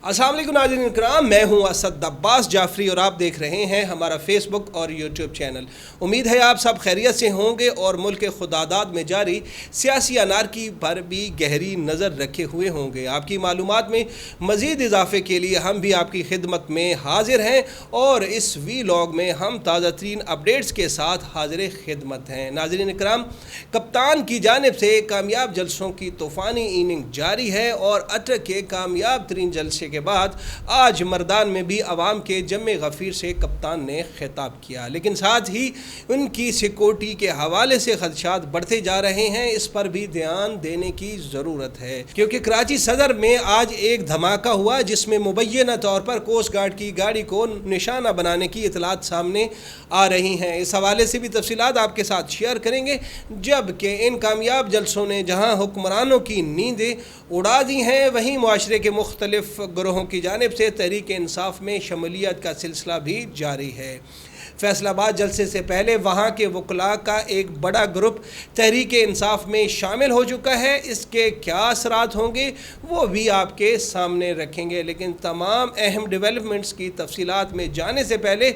अस्सलाम वालेकुम नाज़रीन इकराम, मैं हूं असद अब्बास जाफरी और आप देख रहे हैं हमारा फेसबुक और यूट्यूब चैनल। उम्मीद है आप सब खैरियत से होंगे और मुल्क खुदादाद में जारी सियासी अनारकी पर भी गहरी नज़र रखे हुए होंगे। आपकी मालूमात में मज़ीद इजाफे के लिए हम भी आपकी खिदमत में हाजिर हैं और इस वीलॉग में हम ताज़ा तरीन अपडेट्स के साथ हाजिर खिदमत हैं। नाज़रीन इकराम, कप्तान की जानिब से कामयाब जलसों की तूफ़ानी इनिंग जारी है और अटक के कामयाब तरीन जलसे के बाद आज मर्दान में भी अवाम के जमे गफ़ीर से कप्तान ने खिताब किया, लेकिन साथ ही उनकी सिक्योरिटी के हवाले से खदशात बढ़ते जा रहे हैं। इस पर भी ध्यान देने की ज़रूरत है क्योंकि कराची सदर में आज एक धमाका हुआ जिसमें मुबैना तौर पर कोस्ट गार्ड की गाड़ी को निशाना बनाने की इतलात सामने आ रही हैं। इस हवाले से भी तफसीलात आपके साथ शेयर करेंगे, जबकि इन कामयाब जलसों ने जहां हुक्मरानों की नींदें उड़ा दी हैं, वहीं मुआशरे के मुख्तलिफ ग्रोहों की जानिब से तहरीक इंसाफ में शमूलियत का सिलसिला भी जारी है। फैसलाबाद जलसे से पहले वहाँ के वकला का एक बड़ा ग्रुप तहरीक इंसाफ में शामिल हो चुका है। इसके क्या असरात होंगे वो भी आपके सामने रखेंगे, लेकिन तमाम अहम डेवलपमेंट्स की तफसीलात में जाने से पहले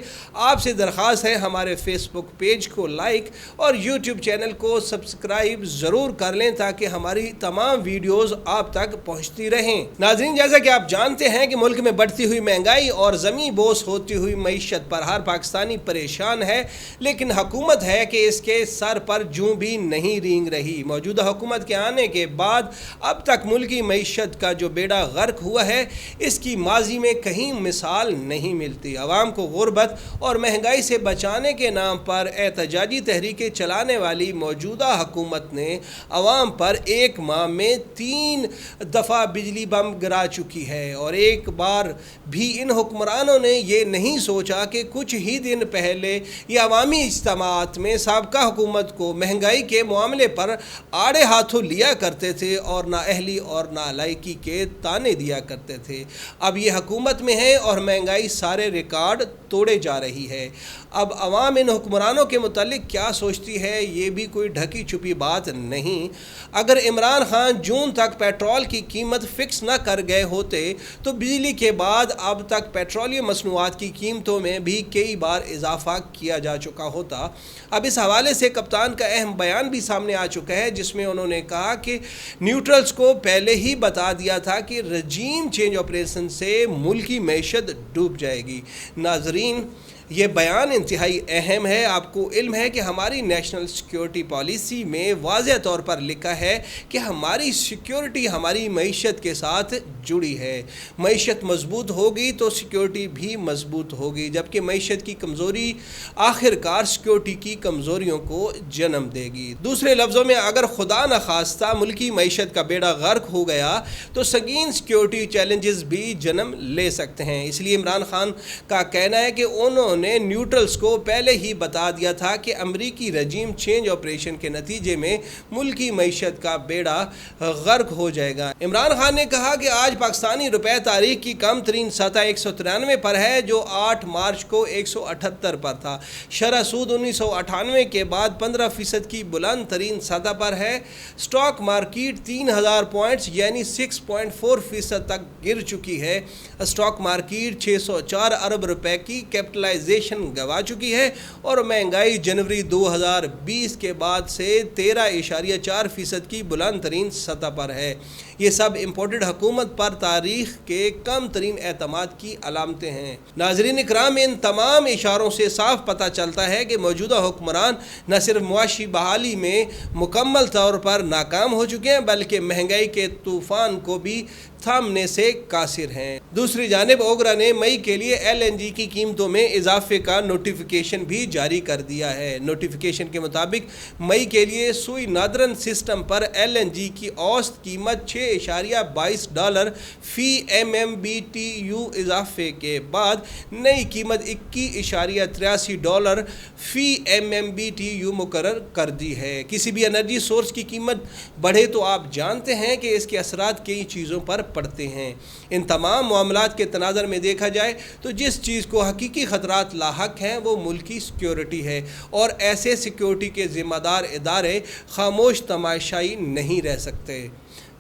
आपसे दरख्वास्त है हमारे फेसबुक पेज को लाइक और यूट्यूब चैनल को सब्सक्राइब ज़रूर कर लें ताकि हमारी तमाम वीडियोज़ आप तक पहुँचती रहें। नाज़रीन, जैसा कि आप जानते हैं कि मुल्क में बढ़ती हुई महंगाई और ज़मीं बोस होती हुई मईशत पर हर पाकिस्तानी परेशान है, लेकिन हुकूमत है कि इसके सर पर जूं भी नहीं रेंग रही। मौजूदा हुकूमत के आने के बाद अब तक मुल्की मईशत का जो बेड़ा गर्क हुआ है, इसकी माजी में कहीं मिसाल नहीं मिलती। आवाम को गुर्बत और महंगाई से बचाने के नाम पर एहतजाजी तहरीकें चलाने वाली मौजूदा हुकूमत ने आवाम पर एक माह में 3 दफ़ा बिजली बम गिरा चुकी है और एक बार भी इन हुक्मरानों ने ये नहीं सोचा कि कुछ ही दिन पहले ये अवामी इज्तिमात में साबका हुकूमत को महंगाई के मामले पर आड़े हाथों लिया करते थे और नाअहली और नालायकी के ताने दिया करते थे। अब ये हुकूमत में है और महंगाई सारे रिकॉर्ड तोड़े जा रही है। अब अवाम इन हुक्मरानों के मुतालिक क्या सोचती है ये भी कोई ढकी छुपी बात नहीं। अगर इमरान खान जून तक पेट्रोल की कीमत फिक्स न कर गए होते तो बिजली के बाद अब तक पेट्रोलियम मसनूआत की कीमतों में भी कई बार इजाफा किया जा चुका होता। अब इस हवाले से कप्तान का अहम बयान भी सामने आ चुका है जिसमें उन्होंने कहा कि न्यूट्रल्स को पहले ही बता दिया था कि रजीम चेंज ऑपरेशन से मुल्क की मैशत डूब जाएगी। नाजरीन, ये बयान इंतहाई अहम है। आपको इल्म है कि हमारी नेशनल सिक्योरिटी पॉलिसी में वाज़ेह तौर पर लिखा है कि हमारी सिक्योरिटी हमारी मईशत के साथ जुड़ी है। मईशत मजबूत होगी तो सिक्योरिटी भी मजबूत होगी, जबकि मईशत की कमज़ोरी आखिरकार सिक्योरिटी की कमज़ोरियों को जन्म देगी। दूसरे लफ्ज़ों में, अगर खुदा न खास्ता मुल्की मईशत का बेड़ा गर्क हो गया तो संगीन सिक्योरिटी चैलेंजेस भी जन्म ले सकते हैं। इसलिए इमरान खान का कहना है कि उन्होंने न्यूट्रल्स को पहले ही बता दिया था कि अमरीकी रजीम चेंज ऑपरेशन के नतीजे में मुल्की मईशत का बेड़ा गर्क हो जाएगा। इमरान खान ने कहा कि आज पाकिस्तानी रुपए तारीख की कम तरीन सतह 193 पर है जो 8 मार्च को 178 पर था। शरह सूद 1998 के बाद 15% की बुलंद तरीन सतह पर है। स्टॉक मार्केट 3000 पॉइंट्स यानी 6.4% तक गिर चुकी है। स्टॉक मार्केट 604 अरब रुपए की कैपिटलाइजेशन गवा चुकी है और महंगाई जनवरी 2020 के बाद से 13.4% की बुलंद तरीन सतह पर है। ये सब इम्पोर्टेड हुकूमत पर तारीख के कम तरीन एतमाद की अलामतें हैं। नाजरीन इकराम, इन तमाम इशारों से साफ पता चलता है कि मौजूदा हुक्मरान न सिर्फ मुआशी बहाली में मुकम्मल तौर पर नाकाम हो चुके हैं बल्कि महंगाई के तूफ़ान को भी थामने से कासिर हैं। दूसरी जानिब ओगरा ने मई के लिए LNG की कीमतों में इजाफे का नोटिफिकेशन भी जारी कर दिया है। नोटिफिकेशन के मुताबिक मई के लिए सुई नादरन सिस्टम पर LNG की औसत कीमत $6.22 फ़ी MMBTU इजाफे के बाद नई कीमत $21.83 फ़ी MMBTU मुकर्रर कर दी है। किसी भी एनर्जी सोर्स की कीमत बढ़े तो आप जानते हैं कि इसके असरात कई चीज़ों पर पड़ते हैं। इन तमाम मामलात के तनाज़र में देखा जाए तो जिस चीज़ को हकीकी ख़तरात लाहक हैं वो मुल्क की सिक्योरिटी है और ऐसे सिक्योरिटी के ज़िम्मेदार इदारे खामोश तमाशाई नहीं रह सकते।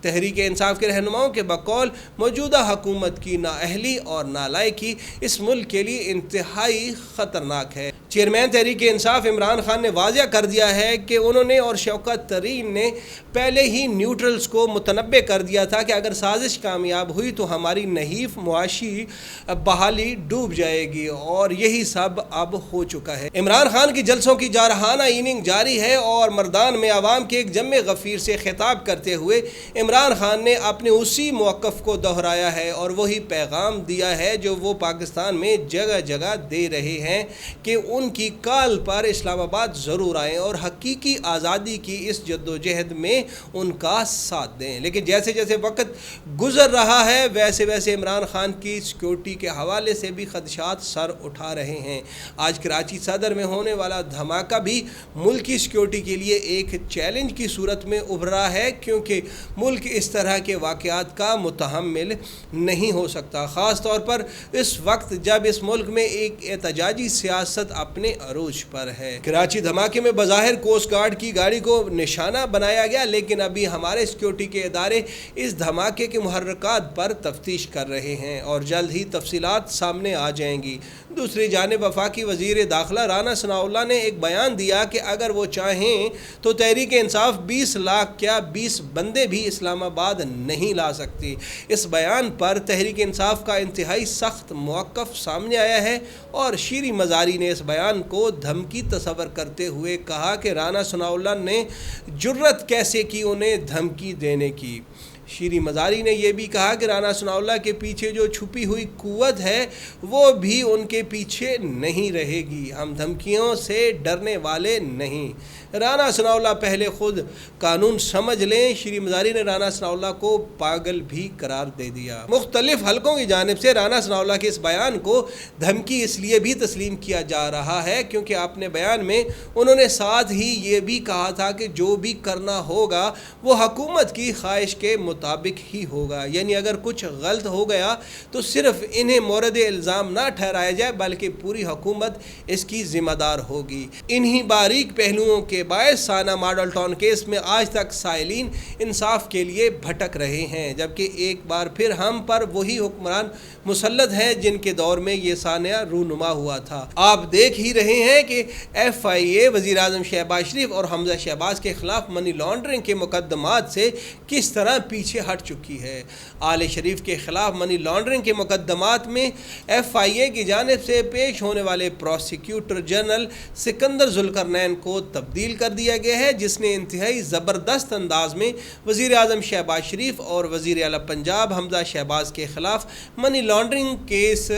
तहरीक इंसाफ के रहनुमाओं के बकौल मौजूदा हुकूमत की नाअहली और नालायकी इस मुल्क के लिए इंतहाई ख़तरनाक है। चेयरमैन तहरीक इंसाफ इमरान खान ने वाज़ह कर दिया है कि उन्होंने और शौकत तरीन ने पहले ही न्यूट्रल्स को मुतनब्बे कर दिया था कि अगर साजिश कामयाब हुई तो हमारी नहीफ मुआशी बहाली डूब जाएगी, और यही सब अब हो चुका है। इमरान खान की जलसों की जारहाना इनिंग जारी है और मर्दान में आवाम के एक जम्मे गफ़ीर से खिताब करते हुए इमरान खान ने अपने उसी मौक़िफ़ को दोहराया है और वही पैगाम दिया है जो वो पाकिस्तान में जगह जगह दे रहे हैं कि उनकी काल पर इस्लामाबाद ज़रूर आएँ और हकीकी आज़ादी की इस जद्दोजहद में उनका साथ दें। लेकिन जैसे जैसे वक्त गुज़र रहा है वैसे वैसे इमरान खान की सिक्योरिटी के हवाले से भी खदशात सर उठा रहे हैं। आज कराची सदर में होने वाला धमाका भी मुल्क की सिक्योरिटी के लिए एक चैलेंज की सूरत में उभरा है, क्योंकि मुल्क इस तरह के वाक़यात का मुतहम्मिल नहीं हो सकता, ख़ास तौर पर इस वक्त जब इस मुल्क में एक एहतजाजी सियासत अपने अरूज पर है। कराची धमाके में बज़ाहिर कोस्ट गार्ड की गाड़ी को निशाना बनाया गया, लेकिन अभी हमारे सिक्योरिटी के इदारे इस धमाके के मुहर्रकात पर तफ्तीश कर रहे हैं और जल्द ही तफसीलात सामने आ जाएंगी। दूसरी जानिब वफाकी वज़ीर दाखिला राना सनाउल्लाह ने एक बयान दिया कि अगर वो चाहें तो तहरीक इंसाफ 20 लाख क्या 20 बंदे भी इस्लामाबाद नहीं ला सकती। इस बयान पर तहरीक इंसाफ का इंतहाई सख्त मौक़िफ़ सामने आया है और शीरी मज़ारी ने इस बयान को धमकी तस्वर करते हुए कहा कि राना सनाउल्लाह ने जुर्रत कैसे की उन्हें धमकी देने की। शीरी मज़ारी ने यह भी कहा कि राना सनाउल्लाह के पीछे जो छुपी हुई कुव्वत है वो भी उनके पीछे नहीं रहेगी। हम धमकियों से डरने वाले नहीं। राना सनाउल्लाह पहले खुद कानून समझ लें। शीरी मज़ारी ने राना सनाउल्लाह को पागल भी करार दे दिया। मुख्तलिफ हलकों की जानिब से राना सनाउल्लाह के इस बयान को धमकी इसलिए भी तस्लीम किया जा रहा है क्योंकि अपने बयान में उन्होंने साथ ही ये भी कहा था कि जो भी करना होगा वो हुकूमत की ख्वाहिश के मुताबिक ही होगा, यानी अगर कुछ गलत हो गया तो सिर्फ इन्हें मोरद इल्ज़ाम ना ठहराया जाए बल्कि पूरी हुकूमत इसकी ज़िम्मेदार होगी। इन्हीं बारीक पहलुओं के बायस साना मॉडल टाउन केस में आज तक साइलिन इंसाफ के लिए भटक रहे हैं, जबकि एक बार फिर हम पर वही हुक्मरान मुसल्लत हैं जिनके दौर में ये सानिया रूनुमा हुआ था। आप देख ही रहे हैं कि FIA वज़ीर आज़म शहबाज शरीफ और हमजा शहबाज के खिलाफ मनी लॉन्ड्रिंग के मुकदमात से किस तरह पीछे हट चुकी है। आले शरीफ के खिलाफ मनी लॉन्ड्रिंग के मुकदमात में FIA की जानिब से पेश होने वाले प्रोसिक्यूटर जनरल सिकंदर जुल्करनैन को तब्दील कर दिया गया है, जिसने इंतहाई ज़बरदस्त अंदाज में वज़ीर आज़म शहबाज शरीफ और वज़ीर आला पंजाब हमजा शहबाज के खिलाफ मनी लॉन्ड्रिंग केस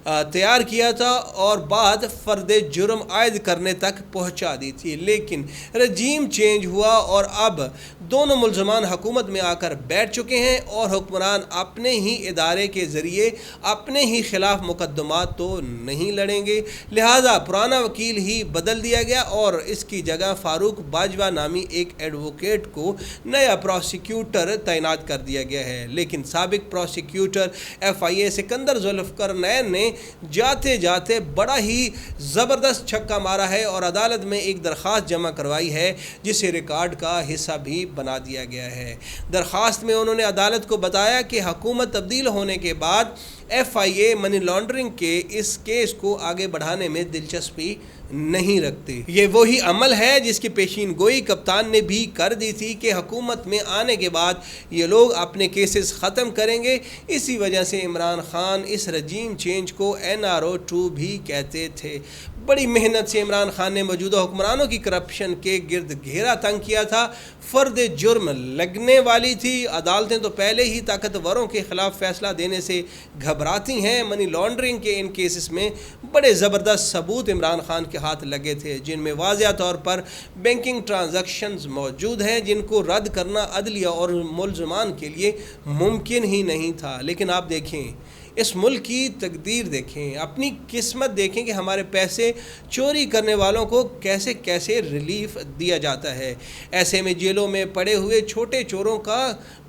तैयार किया था और बाद फ़र्द जुर्म आयद करने तक पहुँचा दी थी। लेकिन रजीम चेंज हुआ और अब दोनों मुल्ज़मान हुकूमत में आकर बैठ चुके हैं और हुक्मरान अपने ही इदारे के ज़रिए अपने ही खिलाफ मुकदमात तो नहीं लड़ेंगे, लिहाजा पुराना वकील ही बदल दिया गया और इसकी जगह फारूक बाजवा नामी एक एडवोकेट को नया प्रोसिक्यूटर तैनात कर दिया गया है। लेकिन साबिक प्रोसिक्यूटर FIA सिकंदर जुल्करनैन ने जाते जाते बड़ा ही ज़बरदस्त छक्का मारा है और अदालत में एक दरख्वास्त जमा करवाई है जिसे रिकॉर्ड का हिस्सा भी बना दिया गया है। दरख्वास्त में उन्होंने अदालत को बताया कि हुकूमत तब्दील होने के बाद FIA मनी लॉन्ड्रिंग के इस केस को आगे बढ़ाने में दिलचस्पी नहीं रखते। ये वही अमल है जिसकी पेशीन गोई कप्तान ने भी कर दी थी कि हुकूमत में आने के बाद ये लोग अपने केसेस ख़त्म करेंगे। इसी वजह से इमरान खान इस रजीम चेंज को NRO 2 भी कहते थे। बड़ी मेहनत से इमरान खान ने मौजूदा हुक्मरानों की करप्शन के गिर्द घेरा तंग किया था। फ़र्द जुर्म लगने वाली थी। अदालतें तो पहले ही ताकतवरों के ख़िलाफ़ फ़ैसला देने से घबराती हैं। मनी लॉन्ड्रिंग के इन केसेस में बड़े ज़बरदस्त सबूत इमरान खान के हाथ लगे थे, जिनमें वाज़िया तौर पर बैंकिंग ट्रांजैक्शंस मौजूद हैं जिनको रद्द करना अदलिया और मुल्ज़मान के लिए मुमकिन ही नहीं था। लेकिन आप देखें, इस मुल्क की तकदीर देखें, अपनी किस्मत देखें कि हमारे पैसे चोरी करने वालों को कैसे कैसे रिलीफ दिया जाता है। ऐसे में जेलों में पड़े हुए छोटे चोरों का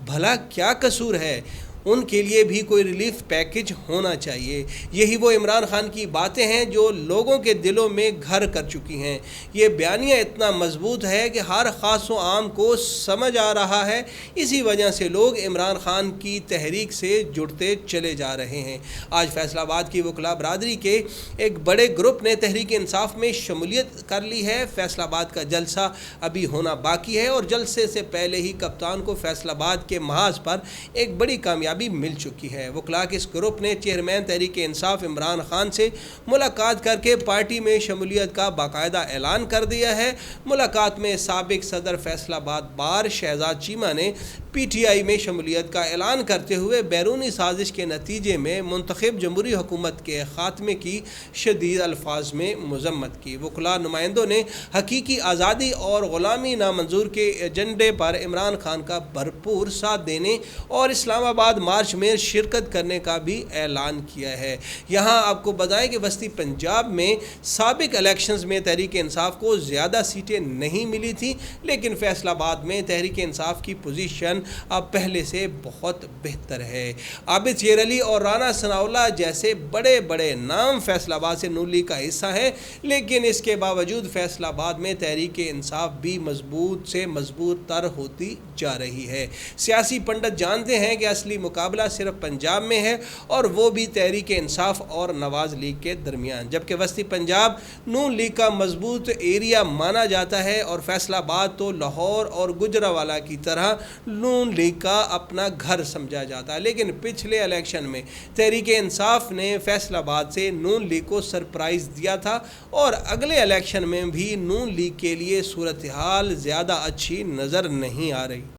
भला क्या कसूर है? ان کے لیے بھی کوئی ریلیف پیکج ہونا چاہیے۔ یہی وہ عمران خان کی باتیں ہیں جو لوگوں کے دلوں میں گھر کر چکی ہیں۔ یہ بیانیہ اتنا مضبوط ہے کہ ہر خاص و عام کو سمجھ آ رہا ہے، اسی وجہ سے لوگ عمران خان کی تحریک سے جڑتے چلے جا رہے ہیں۔ آج فیصل آباد کی وکلاء برادری کے ایک بڑے گروپ نے تحریک انصاف میں شمولیت کر لی ہے۔ فیصل آباد کا جلسہ ابھی ہونا باقی ہے اور جلسے سے پہلے ہی کپتان کو فیصل آباد کے محاذ پر ایک بڑی کامیابی مل چکی ہے۔ وکلاء کے اس گروپ نے چیئرمین تحریک انصاف عمران خان سے ملاقات کر کے پارٹی میں شمولیت کا باقاعدہ اعلان کر دیا ہے۔ ملاقات میں سابق صدر فیصل آباد بار شہزاد چیمہ نے پی ٹی آئی میں شمولیت کا اعلان کرتے ہوئے بیرونی سازش کے نتیجے میں منتخب جمہوری حکومت کے خاتمے کی شدید الفاظ میں مذمت کی۔ وکلاء نمائندوں نے حقیقی آزادی اور غلامی نامنظور کے ایجنڈے پر عمران خان کا بھرپور ساتھ دینے اور اسلام آباد مارچ میں شرکت کرنے کا بھی اعلان کیا ہے۔ یہاں آپ کو بتائیں کہ وسطی پنجاب میں سابق الیکشنز میں تحریک انصاف کو زیادہ سیٹیں نہیں ملی تھیں، لیکن فیصل آباد میں تحریک انصاف کی پوزیشن اب پہلے سے بہت بہتر ہے۔ عابد شیر علی اور رانا ثناء اللہ جیسے بڑے بڑے نام فیصل آباد سے نون لیگ کا حصہ ہیں، لیکن اس کے باوجود فیصل آباد میں تحریک انصاف بھی مضبوط سے مضبوط تر ہوتی جا رہی ہے۔ سیاسی پنڈت جانتے ہیں کہ اصلی مقابلہ صرف پنجاب میں ہے اور وہ بھی تحریک انصاف اور نواز لیگ کے درمیان، جبکہ وسطی پنجاب نون لیگ کا مضبوط ایریا مانا جاتا ہے اور فیصل آباد تو لاہور اور گجرانوالہ کی طرح نون لیگ کا اپنا گھر سمجھا جاتا ہے۔ لیکن پچھلے الیکشن میں تحریک انصاف نے فیصل آباد سے نون لیگ کو سرپرائز دیا تھا اور اگلے الیکشن میں بھی نون لیگ کے لیے صورتحال زیادہ اچھی نظر نہیں آ رہی۔